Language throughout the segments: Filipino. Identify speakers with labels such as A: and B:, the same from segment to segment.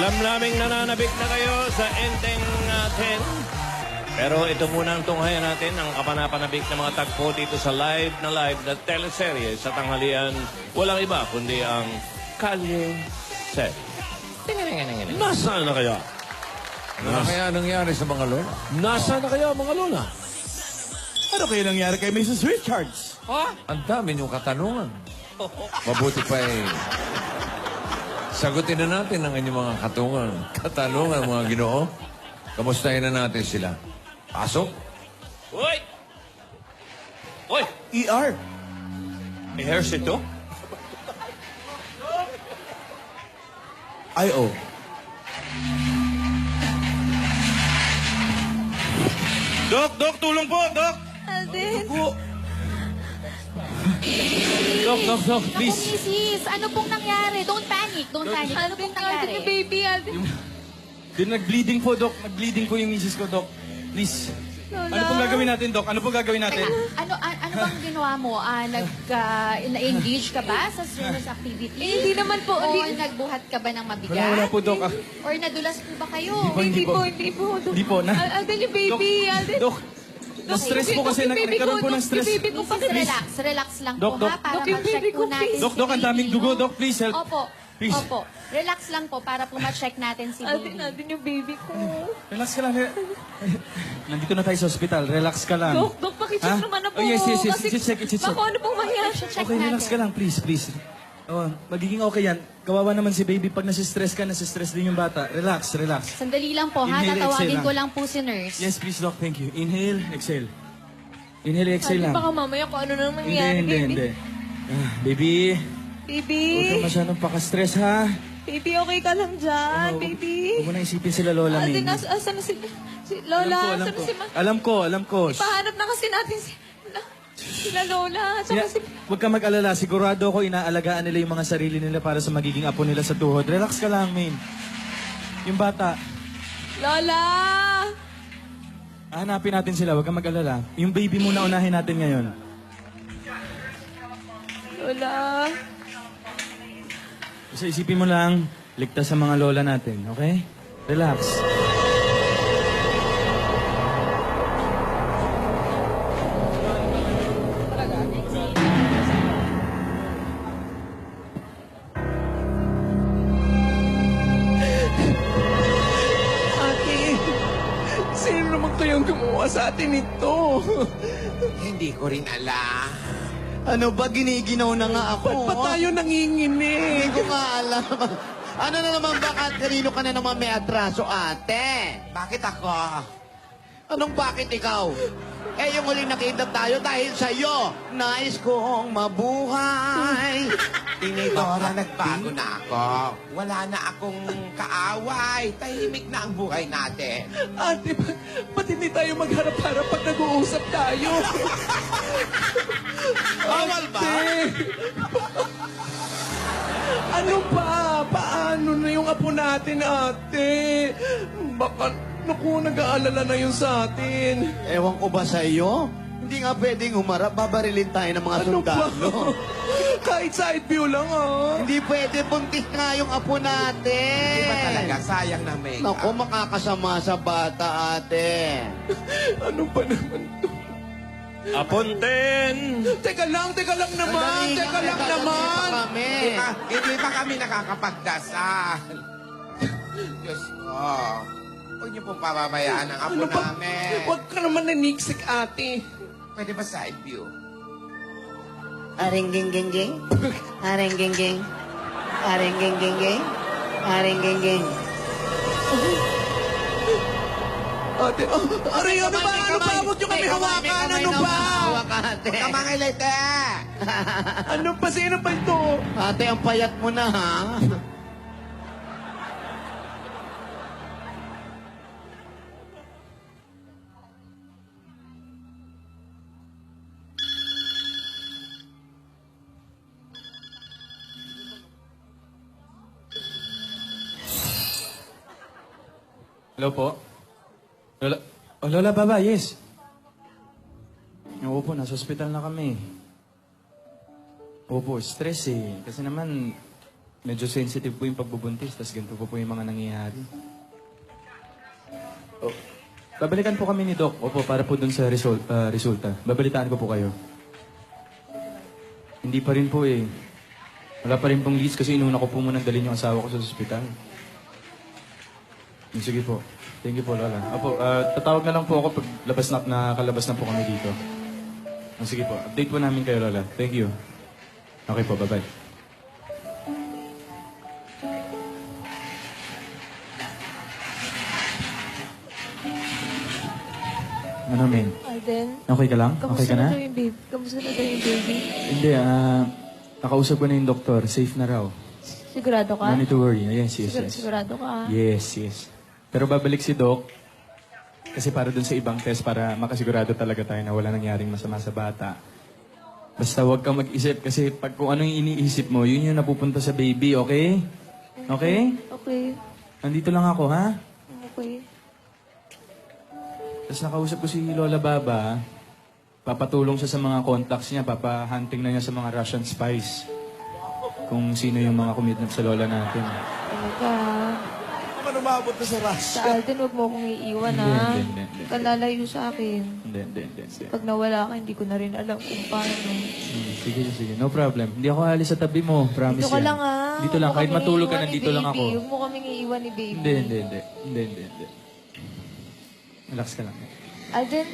A: Alam naming nananabik na kayo sa ending natin. Pero ito muna ang tunghayan natin, ang kapanapanabik ng mga tagpo dito sa live na teleserye sa tanghalian. Walang iba kundi ang Kalye Set. Nasaan na kaya?
B: Ano kaya nangyari sa mga lola?
A: Nasaan na kaya mga lola?
C: Ano kayo nangyari kay Mrs. Richards?
B: Ang dami niyong katanungan. Mabuti pa sagutin na natin ang inyong mga katanungan, mga ginoo. Kamustahin na natin sila. Pasok.
A: Uy! Uy!
C: ER.
A: I-hairs ito?
C: I.O.
A: Dok, tulong po, Dok!
D: Alden.
A: Dok,
D: Naku, misis, ano pong nangyari? Don't panic. Ano pong nangyari?
E: Alden, baby, Alden.
C: Nag-bleeding po, Doc. Nag-bleeding po yung misis ko, Doc. Please.
E: Lola.
C: Ano pong gagawin natin, Doc? Ano pong gagawin natin?
D: Ano bang ginawa mo? Na-engage ka ba sa service activity?
E: Hindi naman po.
D: O
E: Hindi,
D: nagbuhat ka ba ng mabigat?
C: Wala po, Doc.
D: Or nadulas po ba kayo?
E: hindi po. Doc.
C: Hindi po.
E: Alden, yung baby, Alden.
C: Doc, na-stress po kasi. Nagkaroon po ng stress.
E: Yung baby ko,
D: Mrs. Relax lang
C: Doc,
D: po
C: Doc.
D: ha, para
E: Doc, yung
D: ma-check
E: baby
D: po
E: ko,
D: natin
E: please.
D: si
C: Doc, ang daming
D: baby,
C: dugo,
D: no?
C: Doc. Please help.
D: Opo.
C: Please.
D: Opo. Relax lang po para po ma-check natin si baby.
E: Alden, yung baby ko.
C: Relax ka lang. Nandito na tayo sa hospital. Relax ka lang.
E: Doc, pakicheck
C: Ha?
E: naman na po.
C: Oh, yes.
E: Kasi
C: Check.
E: baka ano pong mangyari.
D: Check
C: Okay, relax
D: natin.
C: ka lang. Please. Oh, magiging okay yan. Kawawa naman si baby. Pag nasistress ka, nasistress din yung bata. Relax.
D: Sandali lang po ha,
C: Inhale,
D: tatawagin
C: exhale
D: ko
C: lang.
D: lang po si nurse.
C: Yes, please, Doc. Thank you. Inhale, exhale. Inhale, exhale
E: Alden,
C: lang.
E: baka mamaya kung ano nang mangyari, baby.
C: Hindi. Baby,
E: Baby,
C: huwag ka masyadong paka-stress, ha?
E: baby, okay ka lang dyan, baby.
C: Huwag mo na isipin sila, Lola
E: Alden,
C: May.
E: asan na si Lola?
C: Alam
E: Asan
C: ko.
E: na si
C: Alam ko.
E: Pahanap na kasi natin sila Lola. Saka si...
C: Huwag ka mag-alala. Sigurado ako inaalagaan nila yung mga sarili nila para sa magiging apo nila sa tuhod. Relax ka lang, Main. Yung bata,
E: Lola!
C: hanapin natin sila. Huwag ka mag-alala. Yung baby muna unahin natin ngayon.
E: Lola.
C: So isipin mo lang, ligtas sa mga lola natin, okay? Relax.
F: Ate, sino naman kayang gumawa sa atin ito?
G: Hindi ko rin alam.
F: Ano ba, giniginaw na nga ako? Ba't pa tayo nanginginig? Hindi ko nga alam. Ano na naman ba, kanino ka na naman may atraso, ate?
G: Bakit ako?
F: Anong bakit ikaw? Eh, yung huling nakita tayo dahil sa'yo. Nais kong mabuhay.
G: Tinidora, nagbago na ako. Wala na akong kaaway. Tahimik na ang buhay natin.
F: Ate, ba't hindi tayo magharap-harap pag nag-uusap tayo?
G: Bawal ba?
F: Ano ba? Paano na yung apo natin, ate? Baka, naku, nag-aalala na yun sa atin. Ewan ko ba sa iyo? Hindi nga pwedeng humarap, babarilin tayo ng mga sundalo. Kahit side view lang, Hindi pwede, buntis nga yung apo natin.
G: Di ba talaga? Sayang na make
F: Naku, makakasama sa bata, ate. Ano ba naman to?
A: Apunten!
F: Teka lang naman, teka lang naman.
G: Hindi pa kami nakakapagdasal. Diyos ko. Huwag niyo pong pababayaan ang apo namin.
F: Huwag ka naman naniksik, ate.
G: Pwede ba side view?
H: Aring ging ging ging. Aring ging ging. Aring ging ging ging. Aring ging ging.
F: Ate, aray, ano ba? Huwag niyo kami hawakan. Ano ba?
G: Huwag ka mangilite!
F: Ano pa? Sino pa ito? Ate, ang payat mo na, ha?
C: Hello po? Lola? Oh, Lola Baba, yes. Oo po, nasa hospital na kami. Opo, stress eh. Kasi naman, medyo sensitive po yung pagbubuntis, tapos ganito po yung mga nangyayari. Oh, babalikan po kami ni Doc. Opo, para po dun sa resulta. Babalitaan ko po kayo. Hindi pa rin po eh. Wala pa rin pong leads kasi inuna ko po muna dalhin yung asawa ko sa ospital. Sige po. Thank you po, Lola. Opo, tatawag na lang po ako pag nakalabas na po kami dito. Sige po, update po namin kayo, Lola. Thank you. Okay po, bye-bye. Ano, men?
E: Alden,
C: Okay ka lang? Okay
E: kamusta
C: ka
E: na
C: na?
E: daw yung baby? Kamusta na daw yung baby?
C: Hindi, nakausap ko na yung doktor. Safe na raw.
E: Sigurado ka?
C: No need to worry. Yes, yes, yes.
E: Sigurado ka?
C: Yes, yes. Pero babalik si Doc kasi para dun sa ibang test para makasigurado talaga tayo na wala nangyaring masama sa bata. Basta huwag kang mag-isip kasi pag kung ano yung iniisip mo, yun yung napupunta sa baby, okay? Okay?
E: Okay.
C: Nandito lang ako, ha?
E: Okay.
C: Tapos nakausap ko si Lola Baba, papatulong siya sa mga contacts niya, papahunting na niya sa mga Russian spies. Kung sino yung mga commitment sa Lola natin.
E: Talaga.
F: Ano umabot na sa rush?
E: Sa Alden, huwag mo akong iiwan,
C: Hindi,
E: ha?
C: hindi.
E: Huwag kang lalayo sa akin.
C: Hindi.
E: Pag nawala ka, hindi ko na rin alam kung paano.
C: Sige. No problem. Hindi ako alis sa tabi mo. Promise
E: Dito ka
C: yan.
E: lang, ha?
C: Dito lang.
E: Huwag
C: Kahit
E: mo kaming
C: matulog ka,
E: iiwan ni
C: nandito lang
E: baby.
C: ako.
E: Huwag mo kaming iiwan ni baby.
C: Hindi. Relax ka lang.
E: Alden,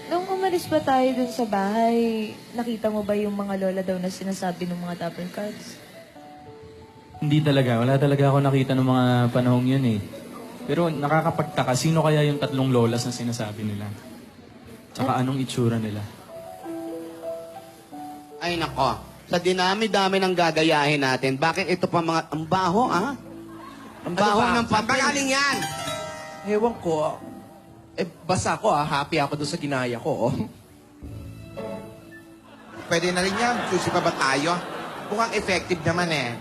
E: nung umalis ba tayo dun sa bahay, nakita mo ba yung mga lola daw na sinasabi ng mga double cards?
C: Hindi talaga. Wala talaga ako nakita ng mga panahong yun eh. Pero nakakapagtaka, sino kaya yung tatlong lolas na sinasabi nila? Tsaka anong itsura nila?
I: Ay nako, sa dinami-dami ng gagayahin natin, bakit ito pa mga... Ang baho, ah? Ang baho ng
G: Saan ba
I: papel.
G: galing yan?
F: Ewan ko. Basta ako happy ako doon sa ginaya ko.
G: Pwede na rin yan. Susi pa ba tayo? Mukhang effective naman eh.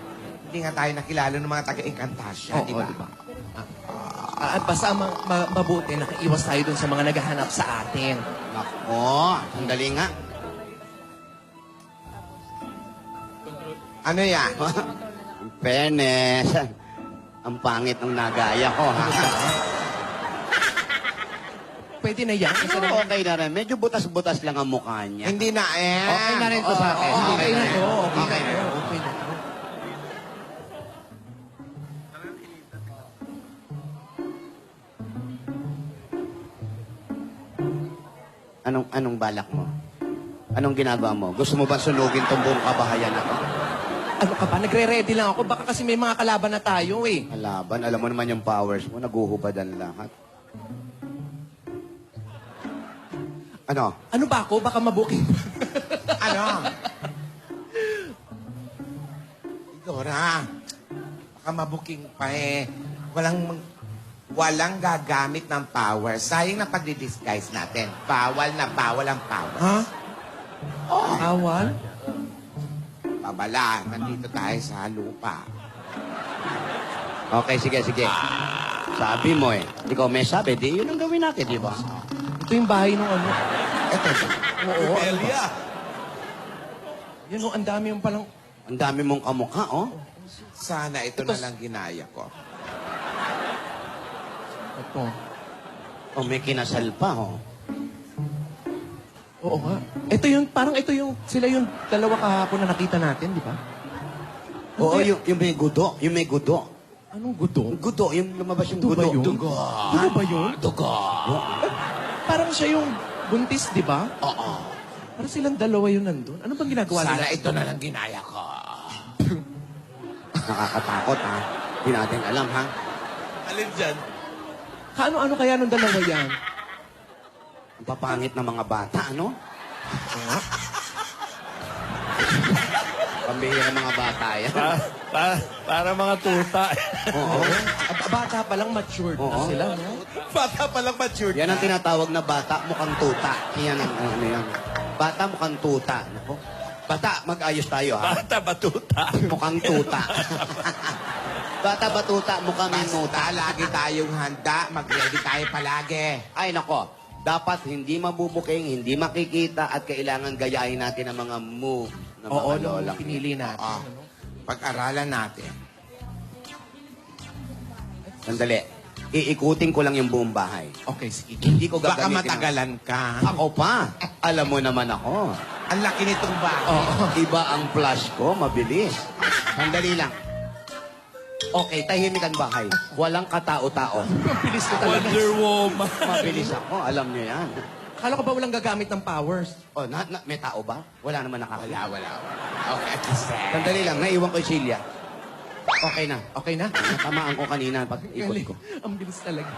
G: Hindi nga tayo nakilala ng mga taga-Encantasia, di ba?
F: diba? At basta mabuti, nakaiwas tayo doon sa mga naghahanap sa atin.
I: Nako, sandali nga.
G: Ano yan?
I: Ang fairness. Ang pangit ng nagaya ko, ha?
F: Pwede na yan.
I: Pero okay na rin. Medyo butas-butas lang ang mukha niya.
G: Hindi na eh.
I: Okay na rin to sa akin.
F: Okay na to.
G: Okay na to.
F: Okay na to.
I: Anong balak mo? Anong ginagawa mo? Gusto mo ba sunugin tong buong kabahayan na to?
F: Ano ka ba? Nagre-ready lang ako. Baka kasi may mga kalaban na tayo eh.
I: Kalaban, alam mo naman yung powers mo, naguhubad ang lahat. Ano?
F: Ano ba ako? Baka mabuking.
G: Ano? Dora, baka mabuking pa eh. Walang gagamit ng power. Sayang na pagdi-disguise natin. Bawal na bawal ang power.
F: Ha? Awal?
G: Babala, nandito tayo sa lupa.
I: Okay, sige. Sabi mo eh. Ikaw may sabi, di yun ang gawin natin, di ba?
F: Ito yung bahay ng ano.
G: Eto,
F: Oo. Yan o, ang dami yung palang...
I: Ang dami mong kamukha, oh.
G: sana ito na lang ginaya ko.
F: Ito.
I: Oh, may kinasal pa, oh.
F: Oo nga. Sila yung dalawa kahapon na nakita natin, di ba?
I: Oo, yung may gudo. Yung may gudo.
F: Anong guto?
I: Yung gudo, yung lumabas yung
F: Ito
I: gudo.
F: ba yun?
I: Dugo.
F: Ano ba yun?
I: Dugo.
F: Parang siya yung buntis, di ba?
I: Oo.
F: Parang silang dalawa yun nandun. Ano bang ginagawa
G: Sana
F: nila?
G: ito na lang ginaya ko.
I: Nakakatakot, ha? Hindi natin alam, ha?
F: Alin dyan? Kaano-ano kaya nung dalawa yan?
I: Ang papangit ng mga bata, ano? Pambihira ng mga bata, yan.
A: Para mga tuta.
I: Oo.
F: Bata pa lang matured na
I: Oo.
F: sila, no?
G: Bata palang matured.
I: Yan ang tinatawag na bata mukhang tuta. Yan ang ano yan. Bata mukhang tuta. Nako. Bata, mag-ayos tayo, ha?
A: Bata batuta.
I: Mukhang tuta. Bata batuta, mukhang minuta.
G: Basta lagi tayong handa. Mag-ready tayo palagi.
I: Ay, nako. Dapat hindi mabubuking, hindi makikita at kailangan gayahin natin ang mga move ng mga
F: Oo,
I: lola.
F: pinili natin.
G: Oo.
F: Ano?
G: Pag-aralan natin.
I: Sandali. Iikutin ko lang yung buong bahay.
G: Okay, sige.
I: Hindi ko
G: Baka
I: gagamitin.
G: matagalan ka.
I: Ako pa. Alam mo naman ako.
G: Ang laki nitong bahay.
I: Oo. Iba ang flash ko. Mabilis. Sandali lang. Okay, tahimik ang bahay. Walang katao-tao.
F: Mabilis ka talaga.
A: Wonder Woman.
I: Mabilis ako. Alam niyo yan.
F: Kala ko ba walang gagamit ng powers?
I: Oh, may tao ba? Wala naman nakakala.
G: Wala. Okay,
I: Sandali lang. Naiwan ko yung Celia. Okay na.
F: Okay na?
I: Natamaan ko kanina pag ikot
F: Galing.
I: ko.
F: Ang bilis talaga.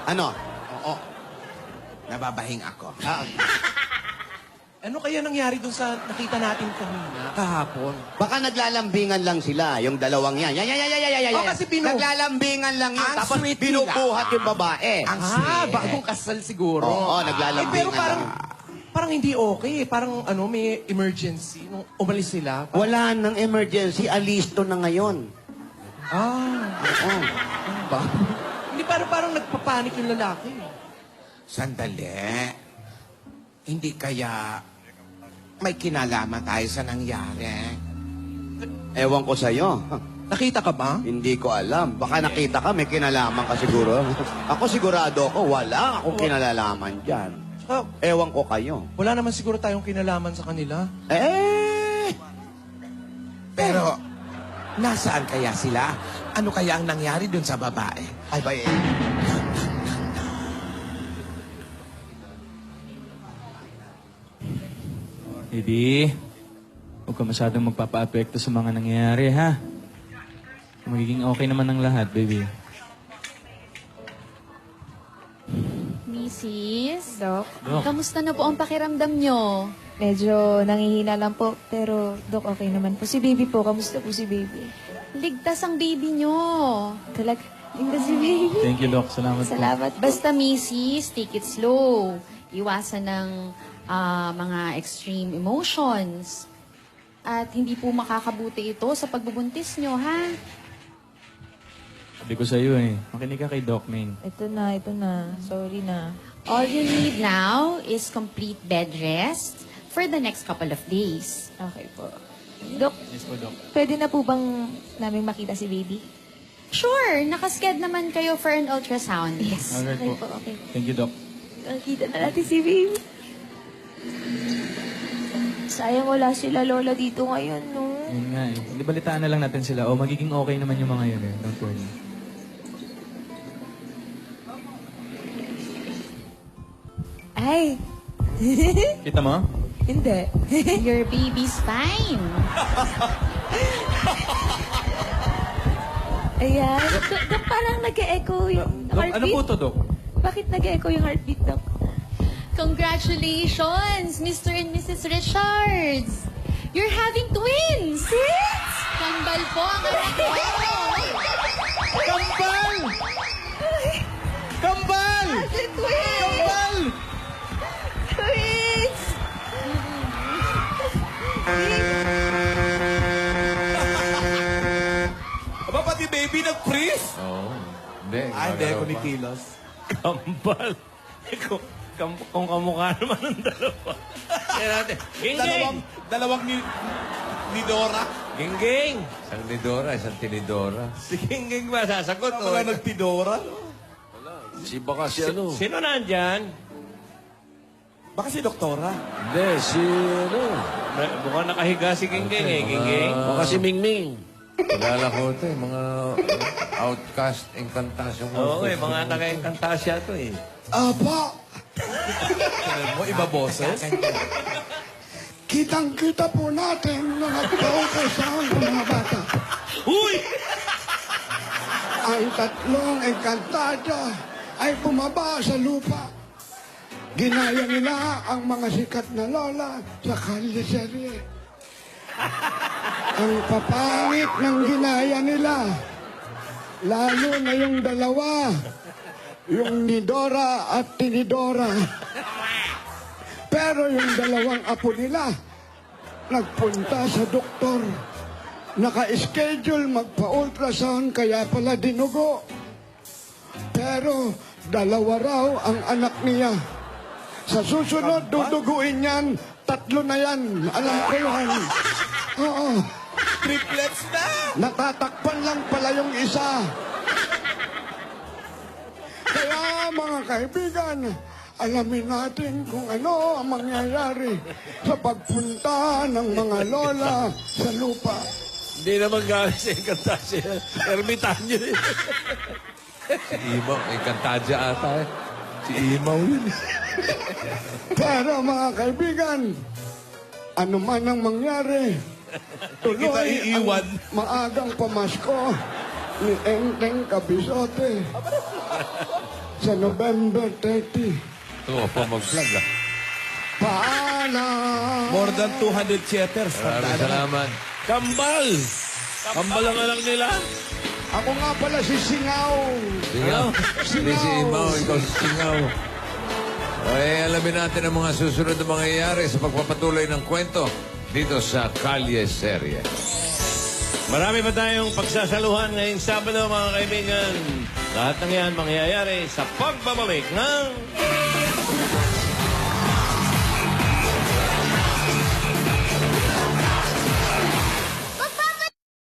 I: Ano?
G: Oo. Nababahing ako.
F: Ano kaya nangyari dun sa nakita natin kanina, kahapon?
I: Baka naglalambingan lang sila, yung dalawang yan. Yan.
F: Oh, kasi
I: Naglalambingan lang yan.
G: Ang
I: Tapos
G: sweet
I: binubuhat
G: nila.
I: yung babae.
G: Ang
F: Ah,
G: sweet.
F: bagong kasal siguro.
I: Oo, naglalambingan
F: pero parang,
I: lang.
F: parang hindi okay. Parang may emergency. Nung umalis sila.
I: Wala nang emergency, alisto na ngayon. Oo.
F: Ano ba? Hindi, parang nagpapanik yung lalaki.
G: Sandali. Hindi kaya may kinalaman tayo sa nangyari.
I: Ewan ko sa'yo.
F: Nakita ka ba?
I: Hindi ko alam. Baka nakita ka, may kinalaman ka siguro. Ako sigurado ako, wala akong kinalalaman dyan.
F: Saka,
I: Ewan ko kayo.
F: wala naman siguro tayong kinalaman sa kanila.
G: Pero, nasaan kaya sila? Ano kaya ang nangyari dun sa babae?
I: Ay, ba
C: Baby, huwag ka masyadong magpapa-apekto sa mga nangyayari, ha? Magiging okay naman ang lahat, baby.
D: Mrs.
E: Dok,
D: Kamusta na po ang pakiramdam nyo?
E: medyo nangihina lang po. Pero, Dok, okay naman po. Si baby po, kamusta po si baby?
D: Ligtas ang baby nyo.
E: Talaga, hindi si baby.
C: Thank you, Doc. Salamat po.
E: Salamat po.
D: Basta, Mrs., take it slow. Iwasan ng mga extreme emotions. At hindi po makakabuti ito sa pagbubuntis nyo, ha?
C: Sabi ko sa'yo eh. Makinig ka kay Doc Main.
E: Ito na. Sorry na.
D: All you need now is complete bed rest for the next couple of days.
E: Okay po. Dok,
C: Yes po, Doc.
E: pwede na po bang namin makita si baby?
D: Sure, nakasked naman kayo for an ultrasound.
C: Alright
E: Okay
C: po.
E: po, okay.
C: Thank you, Doc.
E: Nakita na natin si baby. Sayang wala sila lola dito ngayon, no?
C: Yun nga eh. Hindi balitaan na lang natin sila. O, magiging okay naman yung mga yun eh. Don't worry.
E: Ay!
C: Kita mo?
E: Hindi.
D: Your baby's fine.
E: Ayan. Dok, parang nag-e-echo yung
C: Doc, ano
E: heartbeat.
C: po to, Doc?
E: Bakit nag-e-echo yung heartbeat, Dok?
D: Congratulations, Mr. and Mrs. Richards! You're having twins! Kambal po ang anak ko!
F: Kambal! Kambal! Kambal!
E: Twins!
F: Aba, pati baby nag-freeze?
B: Oo. Hindi.
F: Hindi,
B: gagalaw pa.
F: kumikilos.
A: Kambal. Kung kamukha naman ng dalawa. Kaya natin. Gingging!
F: Dalawang ni Dora.
A: Gingging!
B: Isang Lidora, isang Tinidora.
A: Si Gingging ba sasagot? o?
F: Mga nagtidora.
B: Si baka si ano?
A: Sino nandyan?
F: Baka si Doktora.
B: Hindi, si ano?
A: Mukhang nakahiga si Gingging eh, Gingging.
B: Baka si Mingming. Kilala ko ito eh, mga outcast, encantasyon.
A: Oo eh, mga taga-encantasia to eh.
F: Apa! Mo, iba boses?
J: Kitang-kita po natin na nagpaukasahan ng mga bata.
A: Uy!
J: Ang tatlong engkantada ay bumaba sa lupa. Ginaya nila ang mga sikat na lola sa kalyeserye. Ang papangit ng ginaya nila. Lalo na yung dalawa. Yung ni Dora at Tinidora. Pero yung dalawang apo nila, nagpunta sa doktor. Naka-schedule magpa-ultrasound kaya pala dinugo. Pero dalawa raw ang anak niya. Sa susunod, duduguin yan. 3 na yan. Alam ko yan. Oo.
F: Triplets na!
J: Natatakpan lang pala yung isa. Kaya mga kaibigan, alamin natin kung ano ang mangyayari sa pagpunta ng mga lola sa lupa.
A: Hindi naman galing sa Encantasia. Ermitanyo eh.
B: Si Imaw, Encantadia ata eh. Si Imaw yun.
J: Pero mga kaibigan, ano man ang mangyari,
F: Kita
J: tuloy
F: iiwan.
J: ang maagang pamasko ni Enteng Kabisote sa November 30.
B: Ito pa mag-vlog ah.
J: Paalam!
F: More than 200 theaters.
B: Maraming salamat.
A: Kambal! Kambal ang anak nila.
J: Ako nga pala si Singaw.
B: Singaw. Hindi si Imaw, ikaw si Singaw. Okay, alamin natin ang mga susunod na mangyayari sa pagpapatuloy ng kwento dito sa Kalye Serye.
A: Marami pa tayong pagsasaluhan ngayong Sabado, mga kaibigan. Lahat ng yan mangyayari sa pagbabalik ng